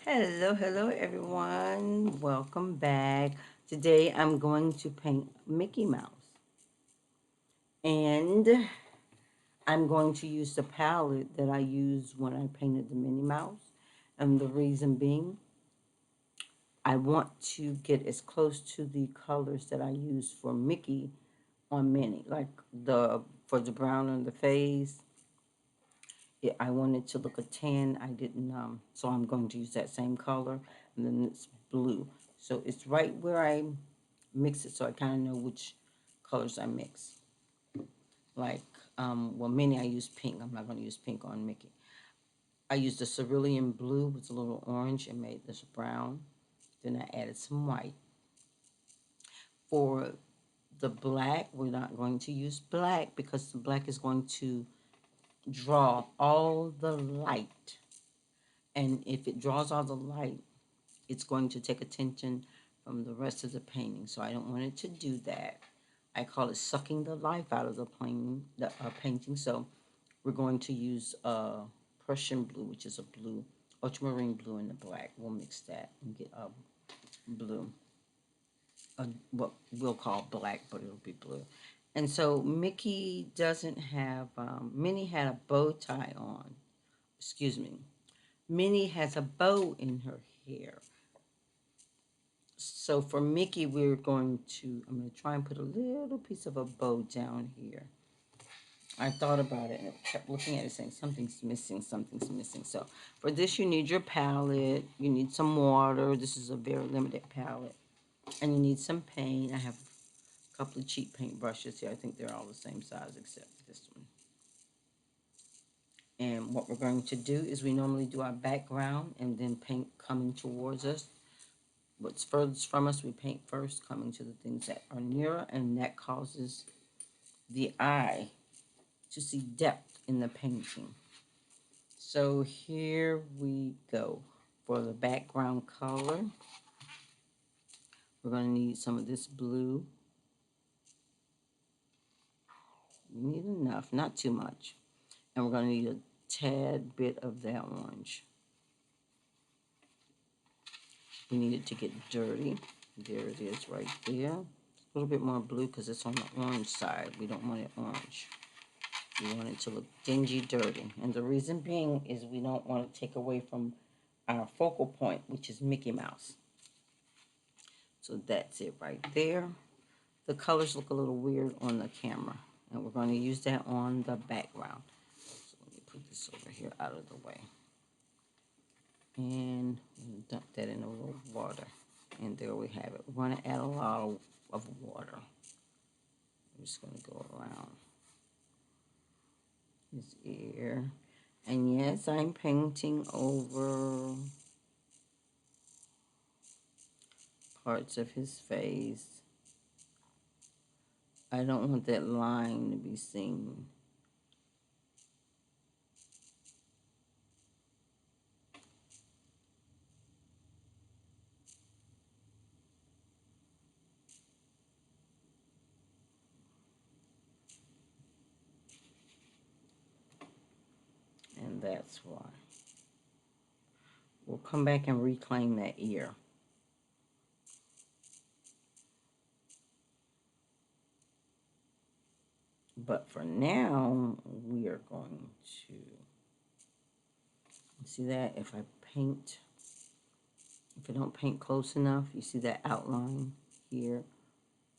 Hello everyone. Welcome back. Today I'm going to paint Mickey Mouse. And I'm going to use the palette that I used when I painted the Minnie Mouse. And the reason being, I want to get as close to the colors that I used for Mickey on Minnie. Like for the brown on the face, I wanted to look a tan. I didn't, so I'm going to use that same color. And then it's blue. So it's right where I mix it, so I kind of know which colors I mix. Like, well, Minnie I use pink. I'm not going to use pink on Mickey. I used a cerulean blue with a little orange and made this brown. Then I added some white. For the black, we're not going to use black because the black is going to draw all the light. And if it draws all the light, it's going to take attention from the rest of the painting. So I don't want it to do that. I call it sucking the life out of the painting. So we're going to use Prussian blue, which is a blue, ultramarine blue, and the black. We'll mix that and get a blue, what we'll call black, but it'll be blue. And so Mickey doesn't have, Minnie had a bow tie on. Excuse me. Minnie has a bow in her hair. So for Mickey, I'm going to try and put a little piece of a bow down here. I thought about it and I kept looking at it saying something's missing, something's missing. So for this, you need your palette, you need some water. This is a very limited palette. And you need some paint. I have a couple of cheap paint brushes here. I think they're all the same size except this one. And what we're going to do is we normally do our background and then paint coming towards us. What's furthest from us, we paint first, coming to the things that are nearer, and that causes the eye to see depth in the painting. So here we go. For the background color, we're going to need some of this blue. We need enough, not too much. And we're going to need a tad bit of that orange. We need it to get dirty. There it is right there. A little bit more blue because it's on the orange side. We don't want it orange. We want it to look dingy, dirty. And the reason being is we don't want to take away from our focal point, which is Mickey Mouse. So that's it right there. The colors look a little weird on the camera, and we're going to use that on the background. So let me put this over here out of the way. And dump that in a little water. And there we have it. We're going to add a lot of water. I'm just going to go around his ear. And yes, I'm painting over parts of his face. I don't want that line to be seen. And that's why. We'll come back and reclaim that ear. But for now, we are going to see that if I don't paint close enough, you see that outline here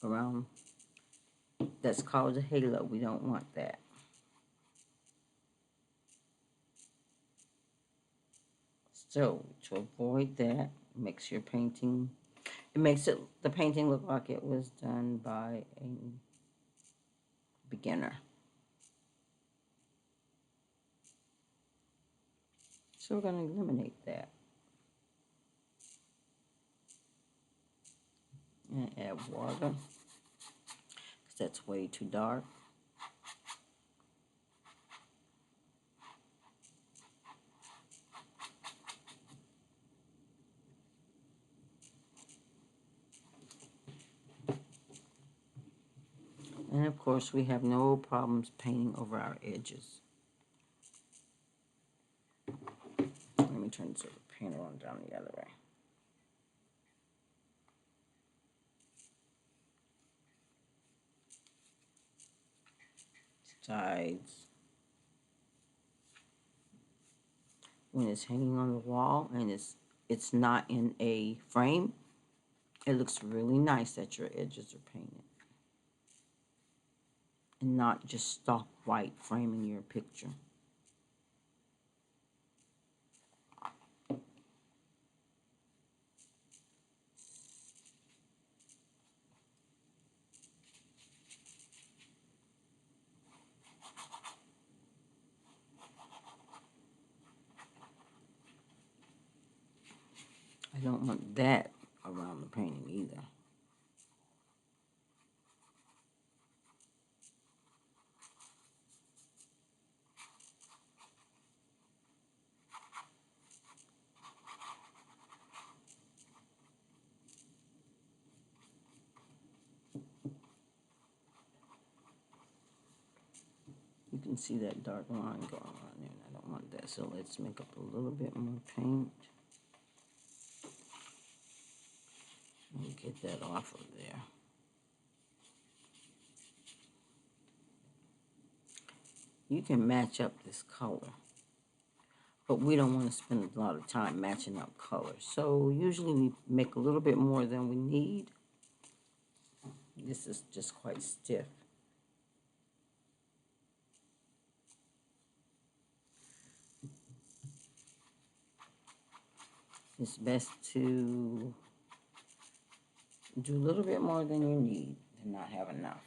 around. That's called a halo. We don't want that. So to avoid that, makes your painting, it makes the painting look like it was done by a beginner. So we're going to eliminate that. And add water, because that's way too dark. And of course, we have no problems painting over our edges. Let me turn the paint on down the other way. Sides. When it's hanging on the wall and it's not in a frame, it looks really nice that your edges are painted. And not just stock white framing your picture. I don't want that around the painting either. You can see that dark line going on there, and I don't want that, so let's make up a little bit more paint. And get that off of there. You can match up this color, but we don't want to spend a lot of time matching up colors. So usually we make a little bit more than we need. This is just quite stiff. It's best to do a little bit more than you need and not have enough.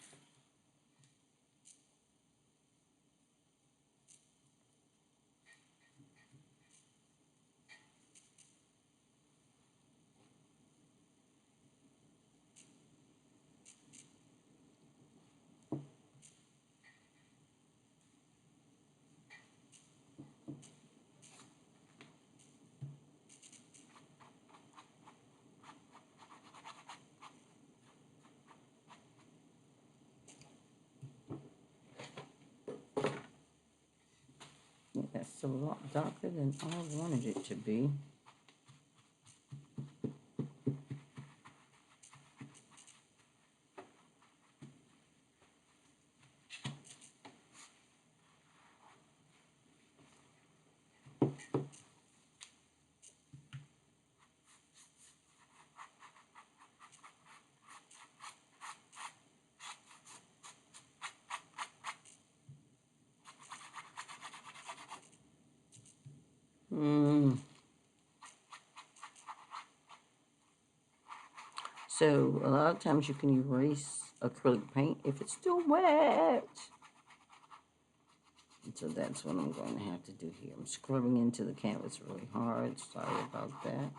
Yeah, that's a lot darker than I wanted it to be. So a lot of times you can erase acrylic paint if it's still wet. And so that's what I'm going to have to do here. I'm scrubbing into the canvas really hard. Sorry about that.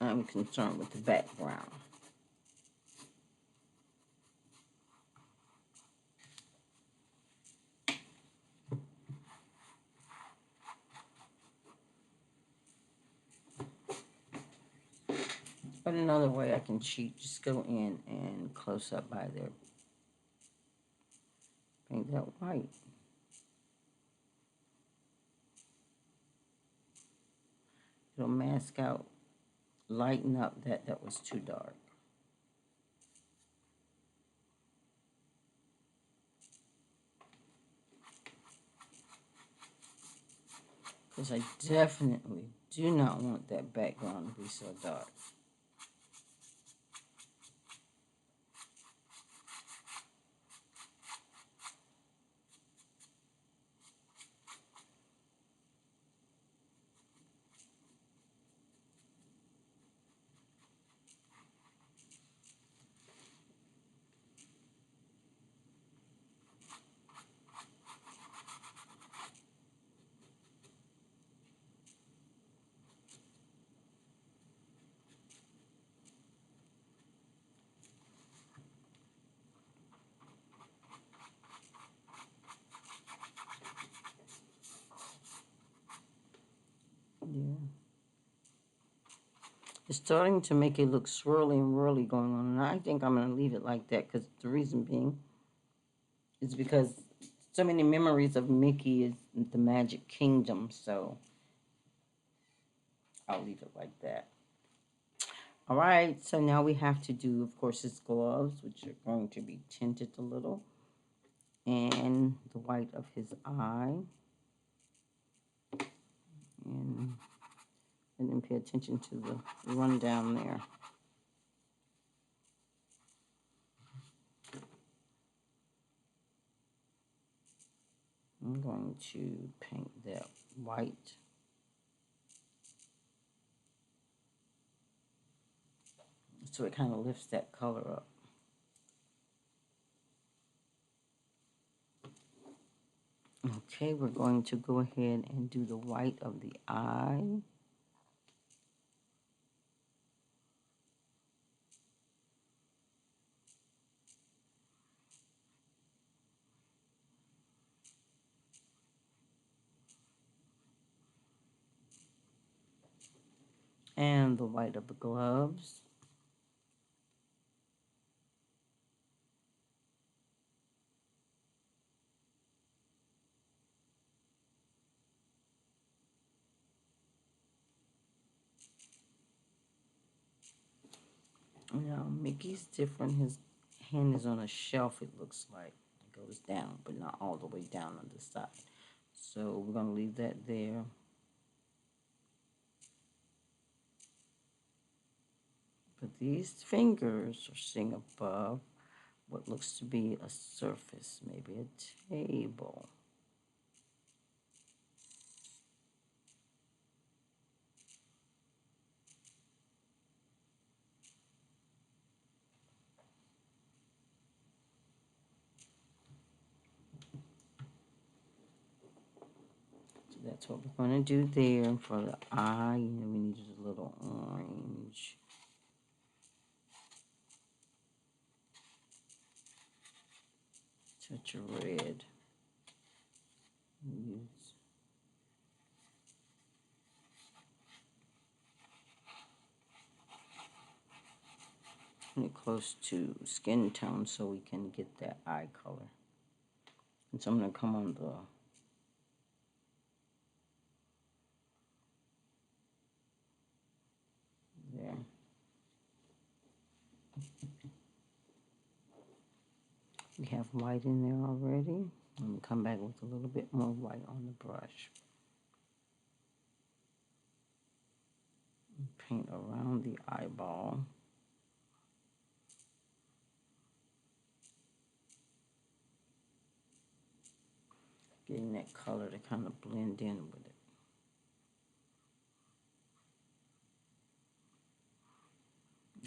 I'm concerned with the background. But another way I can cheat, just go in and close up by there. Paint that white. It'll mask out, lighten up that was too dark. Because I definitely do not want that background to be so dark. It's starting to make it look swirly and whirly going on, and I think I'm going to leave it like that because the reason being is because so many memories of Mickey is the Magic Kingdom, so I'll leave it like that. All right, so now we have to do, of course, his gloves, which are going to be tinted a little, and the white of his eye, and then pay attention to the rundown there. I'm going to paint that white. So it kind of lifts that color up. Okay, we're going to go ahead and do the white of the eye. And the white of the gloves. Now, Mickey's different. His hand is on a shelf, it looks like. It goes down, but not all the way down on the side. So we're going to leave that there. But these fingers are sitting above what looks to be a surface, maybe a table. So that's what we're going to do there for the eye. And then we needed a little orange. Touch of red. Use it close to skin tone so we can get that eye color. And so I'm going to come on the there. We have white in there already. I'm going to come back with a little bit more white on the brush. Paint around the eyeball. Getting that color to kind of blend in with it.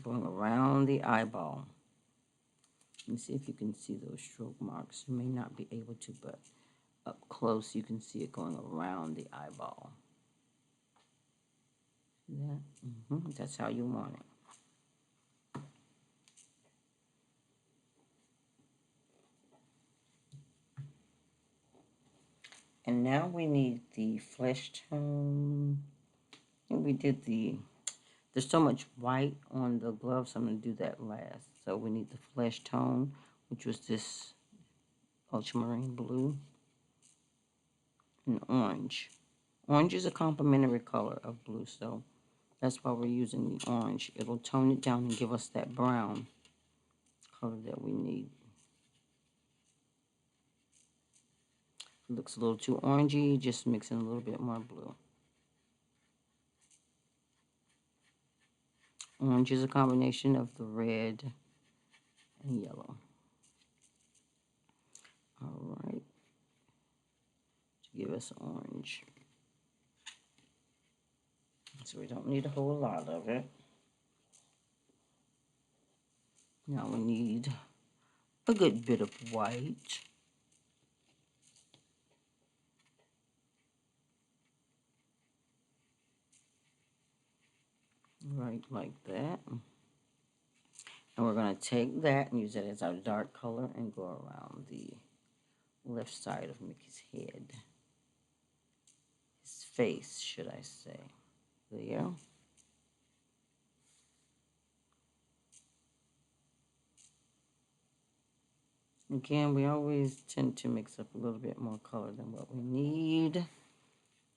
Going around the eyeball. Let me see if you can see those stroke marks. You may not be able to, but up close you can see it going around the eyeball. See that? That's how you want it. And now we need the flesh tone. And we did there's so much white on the gloves, I'm going to do that last. So we need the flesh tone, which was this ultramarine blue, and orange. Orange is a complementary color of blue, so that's why we're using the orange. It'll tone it down and give us that brown color that we need. If it looks a little too orangey, just mix in a little bit more blue. Orange is a combination of the red and yellow. All right. To give us orange. So we don't need a whole lot of it. Now we need a good bit of white. Right like that. And we're going to take that and use it as our dark color and go around the left side of Mickey's head. His face, should I say. There. Again, we always tend to mix up a little bit more color than what we need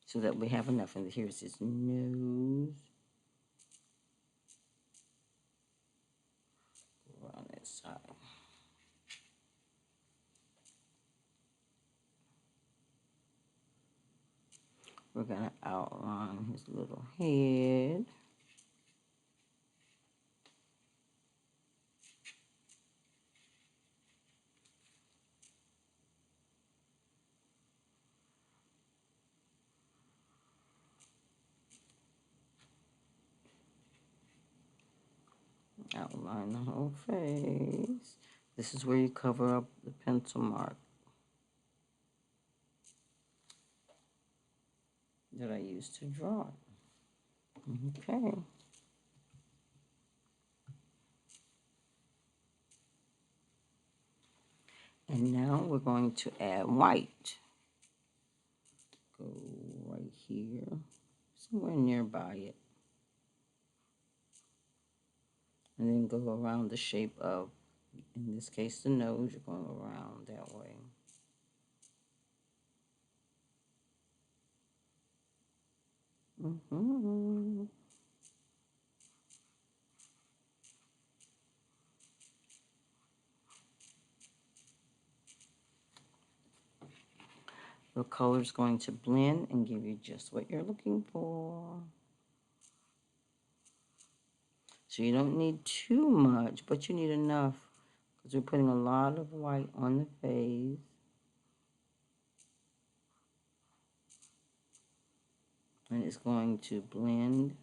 so that we have enough. And here's his nose. Around that side. We're going to outline his little head. Outline the whole face. This is where you cover up the pencil mark that I used to draw it. Okay. And now we're going to add white. Go right here, somewhere nearby it. And then go around the shape of, in this case, the nose. You're going around that way. The color is going to blend and give you just what you're looking for. So you don't need too much, but you need enough because we're putting a lot of white on the face. And it's going to blend.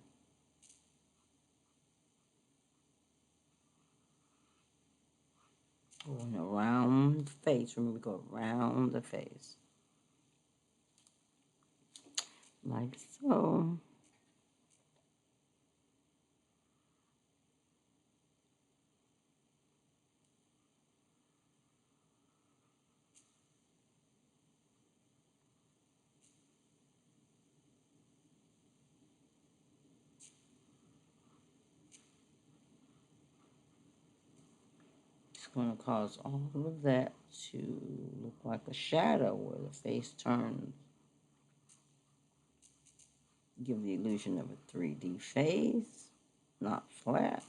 Going around the face. Remember, go around the face. Like so. It's going to cause all of that to look like a shadow where the face turns. Give the illusion of a 3D face, not flat.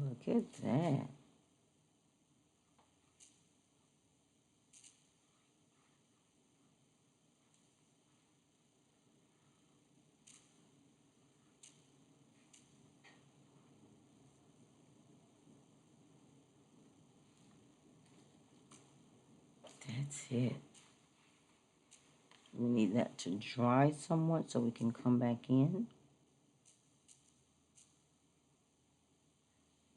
Look at that. That's it. We need that to dry somewhat so we can come back in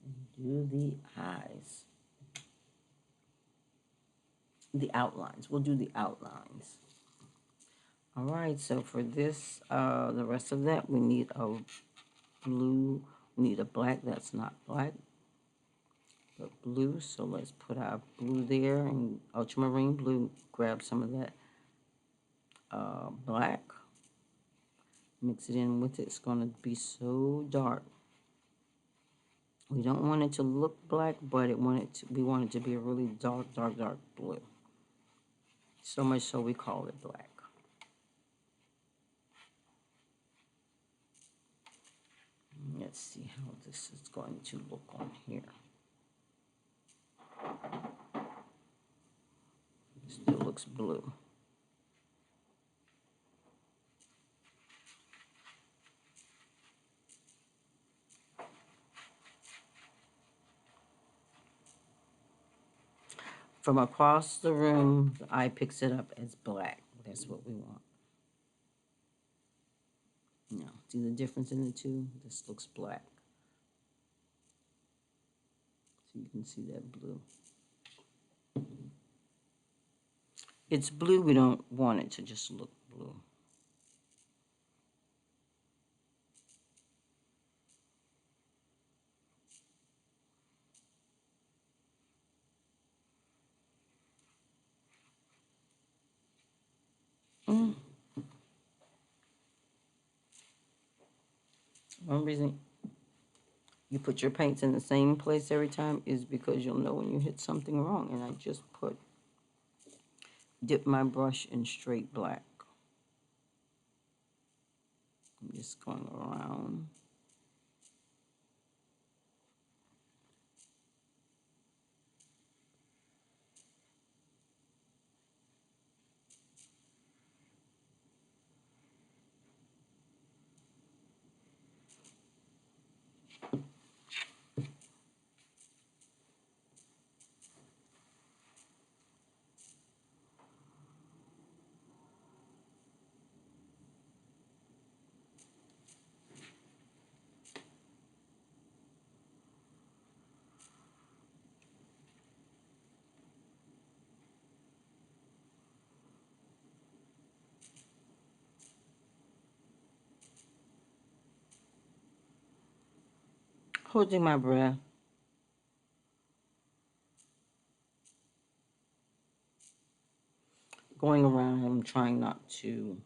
and do the eyes. The outlines. We'll do the outlines. All right, so for this, the rest of that, we need a blue, we need a black that's not black, but blue. So let's put our blue there and ultramarine blue. Grab some of that black. Mix it in with it. It's going to be so dark. We don't want it to look black, but we want it to be a really dark, dark, dark blue. So much so we call it black. Let's see how this is going to look on here. Still looks blue. From across the room, the eye picks it up as black. That's what we want. Now, see the difference in the two? This looks black. So you can see that blue. It's blue. We don't want it to just look blue. Mm. One reason you put your paints in the same place every time is because you'll know when you hit something wrong. And I just dip my brush in straight black. I'm just going around. Holding my breath. Going around, I'm trying not to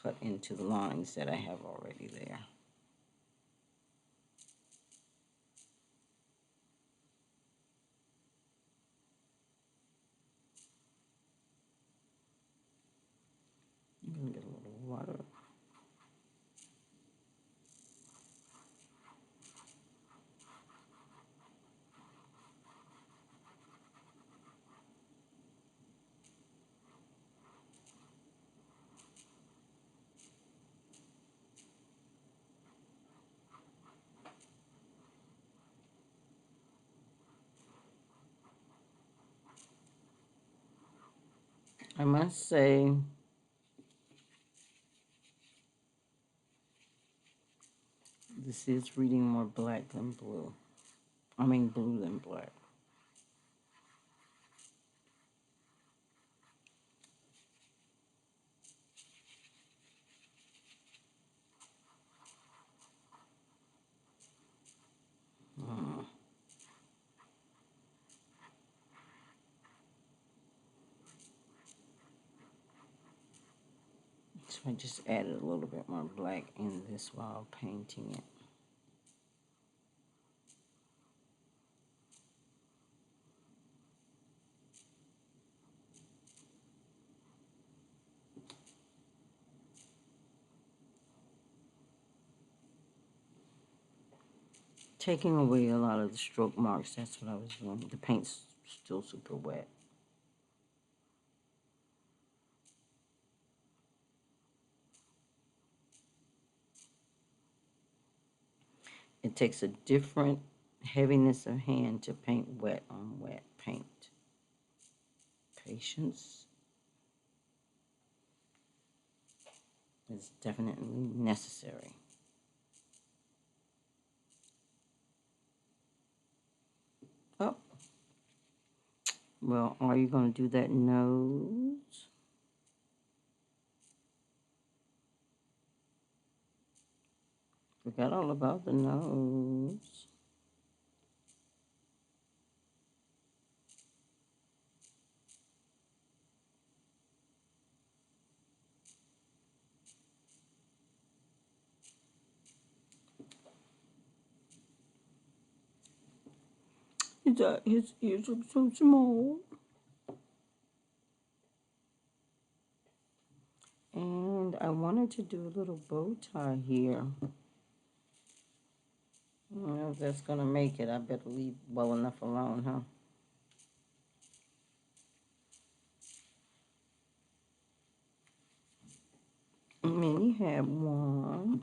cut into the lines that I have already there. I'm going to get a little water. I must say, this is reading more black than blue. I mean blue than black. Hmm. So I just added a little bit more black in this while painting it. Taking away a lot of the stroke marks, that's what I was doing. The paint's still super wet. It takes a different heaviness of hand to paint wet on wet paint. Patience is definitely necessary. Oh, well, are you going to do that nose? Forgot all about the nose. His ears are so small. And I wanted to do a little bow tie here. I don't know if that's going to make it. I better leave well enough alone, huh? Minnie had one.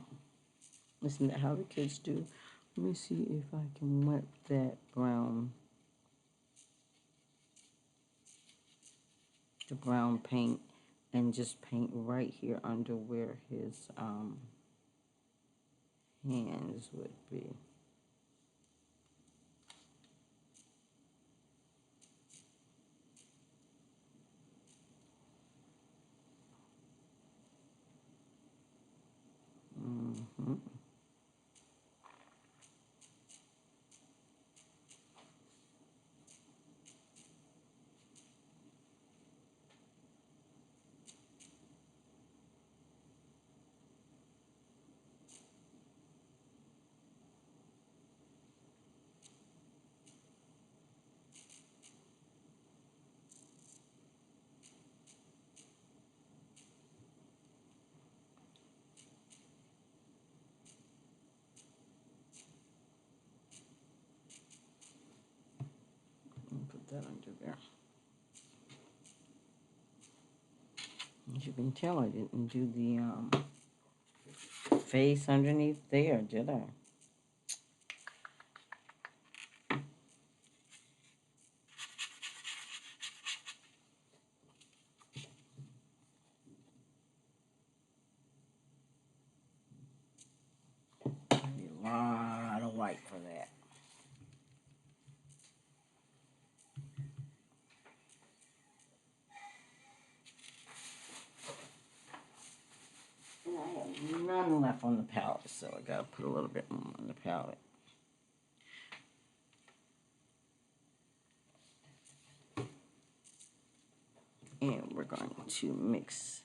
Isn't that how the kids do? Let me see if I can wet that the brown paint, and just paint right here under where his hands would be. Mm-hmm. there. As you can tell, I didn't do the face underneath there, did I? A lot of white for that. And I have none left on the palette, so I gotta put a little bit more on the palette. And we're going to mix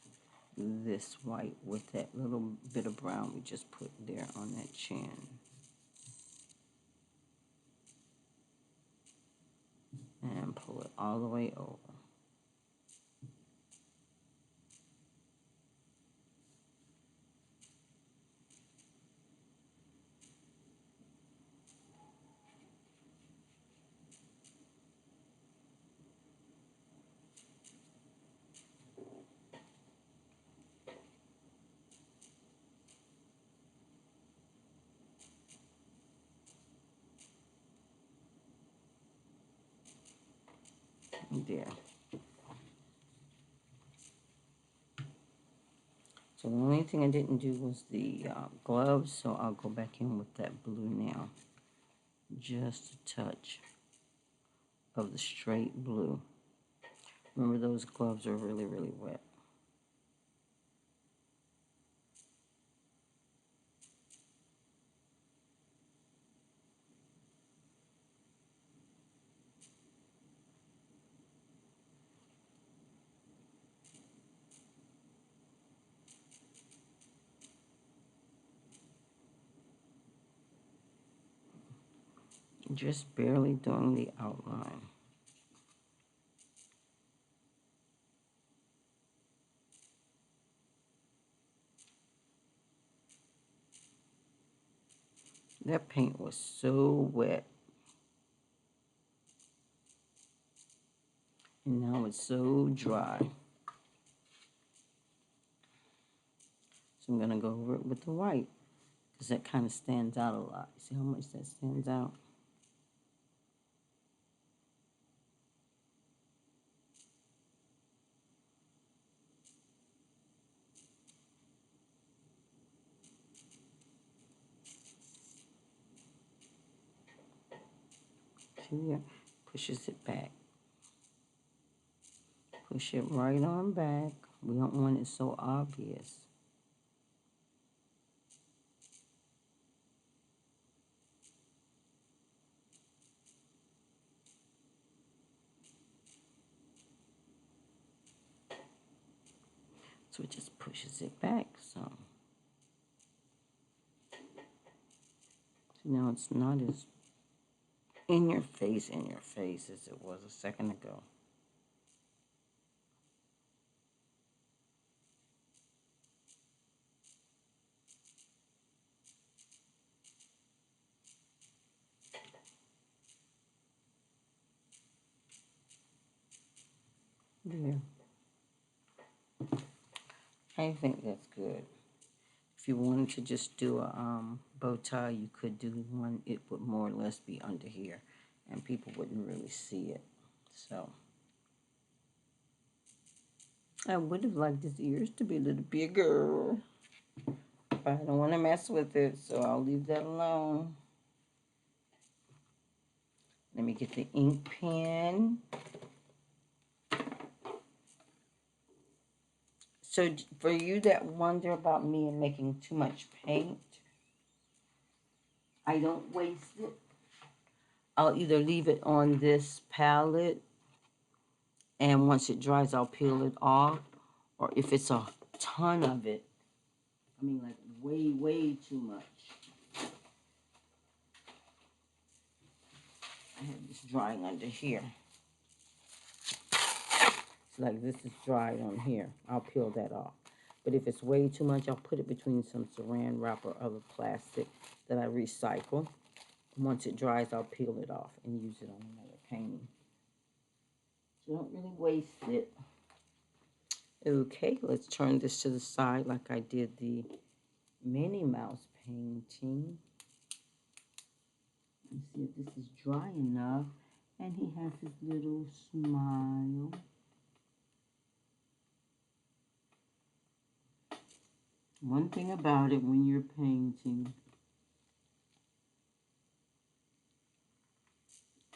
this white with that little bit of brown we just put there on that chin. And pull it all the way over. There. So the only thing I didn't do was the gloves, so I'll go back in with that blue now. Just a touch of the straight blue. Remember, those gloves are really, really wet. Just barely doing the outline. That paint was so wet. And now it's so dry. So I'm going to go over it with the white, because that kind of stands out a lot. See how much that stands out? See there? Pushes it back. Push it right on back. We don't want it so obvious. So it just pushes it back. So now it's not as in your face as it was a second ago. There. I think that's good. If you wanted to just do a bow tie, you could do one. It would more or less be under here, and people wouldn't really see it. So I would have liked his ears to be a little bigger, but I don't want to mess with it, so I'll leave that alone. Let me get the ink pen. So for you that wonder about me and making too much paint, I don't waste it. I'll either leave it on this palette, and once it dries, I'll peel it off. Or if it's a ton of it, I mean like way, way too much, I have this drying under here. So like this is dried on here. I'll peel that off. But if it's way too much, I'll put it between some saran wrap or other plastic that I recycle. Once it dries, I'll peel it off and use it on another painting. So don't really waste it. Okay, let's turn this to the side like I did the Minnie Mouse painting. Let's see if this is dry enough. And he has his little smile. One thing about it when you're painting,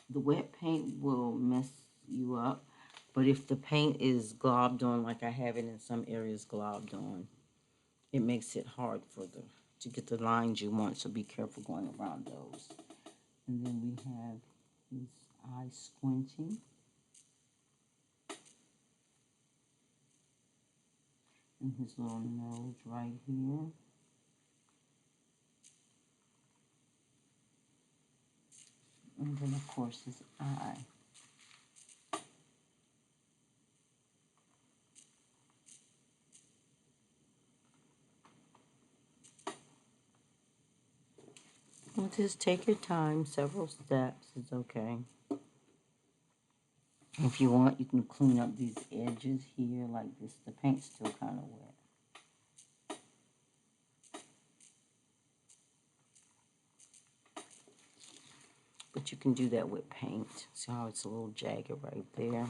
the wet paint will mess you up. But if the paint is globbed on, like I have it in some areas globbed on, it makes it hard to get the lines you want. So be careful going around those. And then we have his eye squinting. And his little nose right here. And then, of course, his eye. Well, just take your time. Several steps is okay. If you want, you can clean up these edges here like this. The paint's still kind of wet. But you can do that with paint. See how it's a little jagged right there?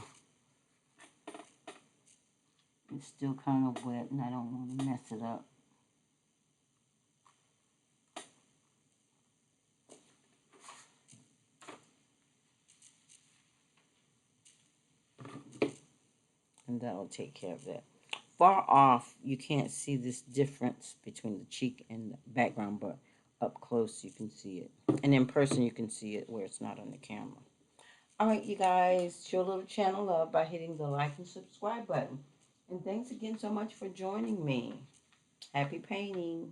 It's still kind of wet and I don't want to mess it up. And that'll take care of that. Far off, you can't see this difference between the cheek and the background, but up close you can see it. And in person you can see it where it's not on the camera. All right, you guys, show a little channel love by hitting the like and subscribe button. And thanks again so much for joining me. Happy painting.